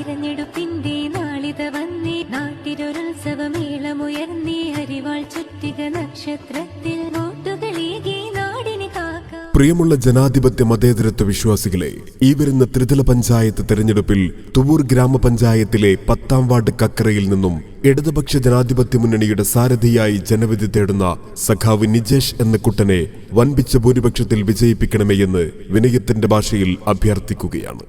തെരഞ്ഞെടുപ്പിന്റെ നാളിത വന്നേ, നാട്ടിലൊരുത്സവമേളമുയർന്നേ, അരിവാൾ ചുറ്റിക നക്ഷത്രത്തിൽ വോട്ടുകളേകി നാടിന് കാക്കാം. പ്രിയമുള്ള ജനാധിപത്യ മതേതരത്വ വിശ്വാസികളെ, ഈ വരുന്ന ത്രിതല പഞ്ചായത്ത് തെരഞ്ഞെടുപ്പിൽ തുവൂർ ഗ്രാമപഞ്ചായത്തിലെ 10ാം വാർഡ് കക്കറയിൽ നിന്നും ഇടതുപക്ഷ ജനാധിപത്യ മുന്നണിയുടെ സാരഥിയായി ജനവിധി തേടുന്ന സഖാവ് നിജേഷ് എന്ന കുട്ടനെ വൻപിച്ച ഭൂരിപക്ഷത്തിൽ വിജയിപ്പിക്കണമേ എന്ന് വിനയത്തിന്റെ ഭാഷയിൽ അഭ്യർത്ഥിക്കുകയാണ്.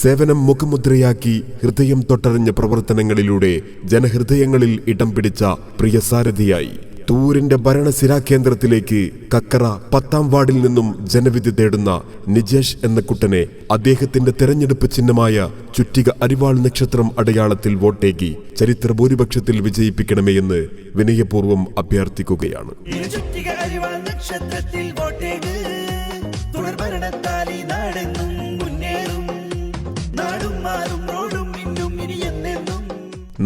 സേവനം മുഖമുദ്രയാക്കി ഹൃദയം തൊട്ടറിഞ്ഞ പ്രവർത്തനങ്ങളിലൂടെ ജനഹൃദയങ്ങളിൽ ഇടം പിടിച്ച പ്രിയ സാരഥിയായി തൂരിന്റെ ഭരണസിരാകേന്ദ്രത്തിലേക്ക് കക്കറ 10ാം വാർഡിൽ നിന്നും ജനവിധി തേടുന്ന നിജേഷ് എന്ന കുട്ടനെ അദ്ദേഹത്തിന്റെ തെരഞ്ഞെടുപ്പ് ചിഹ്നമായ ചുറ്റിക അരിവാൾ നക്ഷത്രം അടയാളത്തിൽ വോട്ടേകി ചരിത്ര ഭൂരിപക്ഷത്തിൽ വിജയിപ്പിക്കണമേ എന്ന് വിനയപൂർവ്വം അഭ്യർത്ഥിക്കുകയാണ്.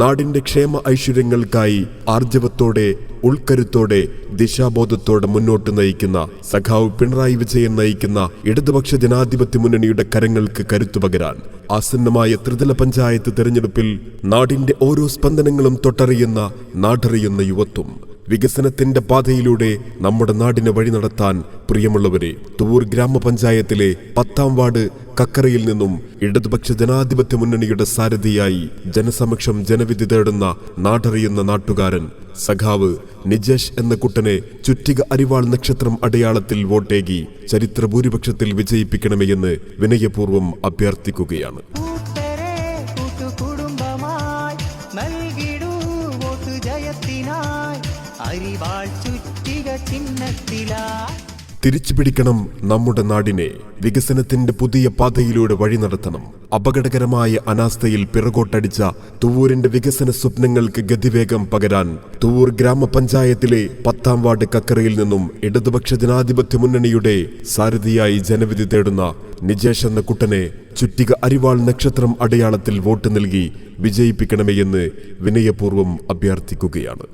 നാടിന്റെ ക്ഷേമ ഐശ്വര്യങ്ങൾക്കായി ആർജവത്തോടെ ഉൾക്കരുത്തോടെ ദിശാബോധത്തോടെ മുന്നോട്ട് നയിക്കുന്ന സഖാവ് പിണറായി വിജയൻ നയിക്കുന്ന ഇടതുപക്ഷ ജനാധിപത്യ മുന്നണിയുടെ കരങ്ങൾക്ക് കരുത്തുപകരാൻ ആസന്നമായ ത്രിതല പഞ്ചായത്ത് തെരഞ്ഞെടുപ്പിൽ നാടിന്റെ ഓരോ സ്പന്ദനങ്ങളും തൊട്ടറിയുന്ന നാടറിയുന്ന യുവത്വം, വികസനത്തിന്റെ പാതയിലൂടെ നമ്മുടെ നാടിനെ വഴി നടത്താൻ പ്രിയമുള്ളവരെ, തുവൂർ ഗ്രാമപഞ്ചായത്തിലെ 10ാം വാർഡ് കക്കറയിൽ നിന്നും ഇടതുപക്ഷ ജനാധിപത്യ മുന്നണിയുടെ സാരഥിയായി ജനസമക്ഷം ജനവിധി തേടുന്ന നാടറിയുന്ന നാട്ടുകാരൻ സഖാവ് നിജേഷ് എന്ന കുട്ടനെ ചുറ്റിക അരിവാൾ നക്ഷത്രം അടയാളത്തിൽ വോട്ടേകി ചരിത്ര ഭൂരിപക്ഷത്തിൽ വിജയിപ്പിക്കണമെന്ന് വിനയപൂർവ്വം അഭ്യർത്ഥിക്കുകയാണ്. തിരിച്ചുപിടിക്കണം നമ്മുടെ നാടിനെ, വികസനത്തിന്റെ പുതിയ പാതയിലൂടെ വഴി നടത്തണം. അപകടകരമായ അനാസ്ഥയിൽ പിറകോട്ടടിച്ച തുവൂരിന്റെ വികസന സ്വപ്നങ്ങൾക്ക് ഗതിവേഗം പകരാൻ തുവൂർ ഗ്രാമപഞ്ചായത്തിലെ 10ാം വാർഡ് കക്കറയിൽ നിന്നും ഇടതുപക്ഷ ജനാധിപത്യ മുന്നണിയുടെ സാരഥിയായി ജനവിധി തേടുന്ന നിജേഷ് എന്ന കുട്ടനെ ചുറ്റിക അരിവാൾ നക്ഷത്രം അടയാളത്തിൽ വോട്ട് നൽകി വിജയിപ്പിക്കണമേ എന്ന് വിനയപൂർവ്വം അഭ്യർത്ഥിക്കുകയാണ്.